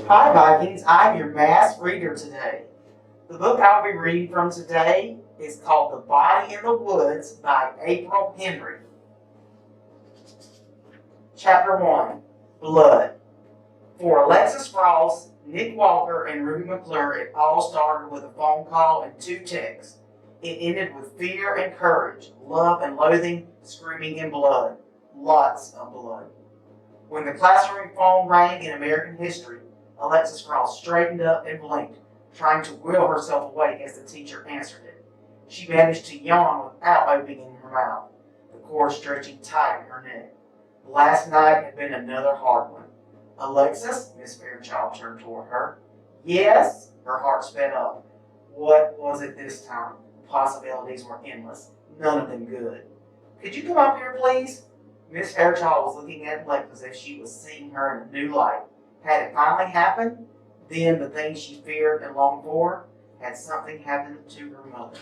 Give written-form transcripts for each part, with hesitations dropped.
Hi Vikings, I'm your mass reader today. The book I'll be reading from today is called The Body in the Woods by April Henry. Chapter 1, Blood. For Alexis Frost, Nick Walker, and Ruby McClure, it all started with a phone call and 2 texts. It ended with fear and courage, love and loathing, screaming and blood. Lots of blood. When the classroom phone rang in American history, Alexis Frost straightened up and blinked, trying to will herself awake as the teacher answered it. She managed to yawn without opening her mouth, the cord stretching tight in her neck. Last night had been another hard one. Alexis, Miss Fairchild turned toward her. Yes? Her heart sped up. What was it this time? Possibilities were endless, none of them good. Could you come up here, please? Miss Fairchild was looking at Alexis as if she was seeing her in a new light. Had it finally happened? Then the thing she feared and longed for? Had something happened to her mother?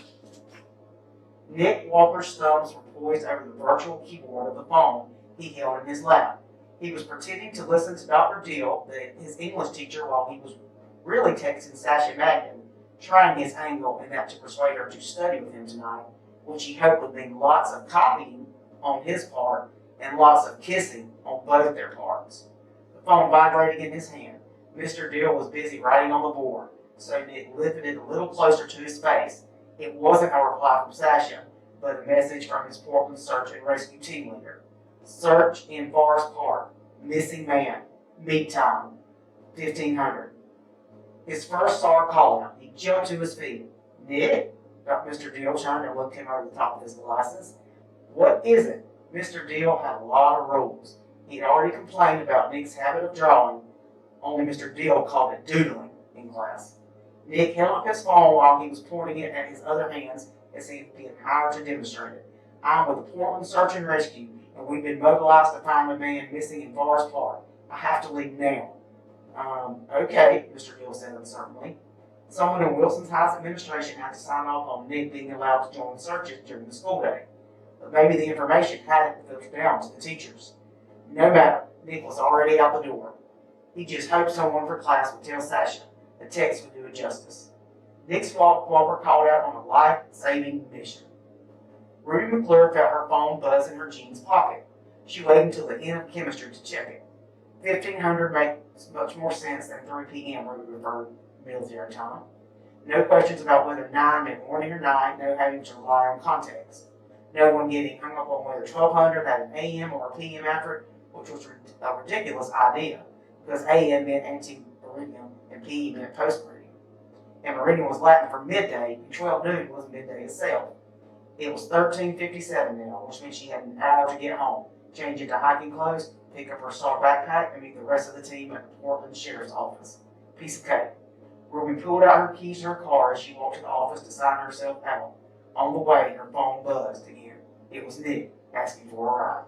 Nick Walker's thumbs were poised over the virtual keyboard of the phone he held in his lap. He was pretending to listen to Dr. Deal, his English teacher, while he was really texting Sasha Magnan, trying his angle in that to persuade her to study with him tonight, which he hoped would mean lots of copying on his part and lots of kissing on both their parts. The phone vibrating in his hand. Mr. Deal was busy writing on the board, so Nick lifted it a little closer to his face. It wasn't a reply from Sasha, but a message from his Portland Search and Rescue team leader. Search in Forest Park. Missing man. Meet time. 1500. His first saw her call out. He jumped to his feet. Nick? Mr. Deal turned and looked him over the top of his glasses. What is it? Mr. Deal had a lot of rules. He had already complained about Nick's habit of drawing, only Mr. Deal called it doodling in class. Nick held up his phone while he was pointing it at his other hands as if he had hired to demonstrate it. I'm with the Portland Search and Rescue, and we've been mobilized to find a man missing in Forest Park. I have to leave now. Okay, Mr. Deal said uncertainly. Someone in Wilson's Heights administration had to sign off on Nick being allowed to join searches during the school day. But maybe the information hadn't filtered down to the teachers. No matter, Nick was already out the door. He just hoped someone for class would tell Sasha. The text would do it justice. Nick's Walker called out on a life-saving mission. Ruby McClure felt her phone buzz in her jeans pocket. She waited until the end of chemistry to check it. 1500 makes much more sense than 3 p.m. Ruby referred military time. No questions about whether 9 meant morning or night, no having to rely on context. No one getting hung up on whether 1200 had an AM or a PM after it, which was a ridiculous idea, because AM meant ante-meridian and PM meant post-meridian. And meridian was Latin for midday, and 12 noon was midday itself. It was 13:57 now, which meant she had an hour to get home, change into hiking clothes, pick up her star backpack, and meet the rest of the team at the Portland Sheriff's Office. Piece of cake. Ruby pulled out her keys to her car as she walked to the office to sign herself out. On the way, her phone buzzed again. It was Nick asking for a ride.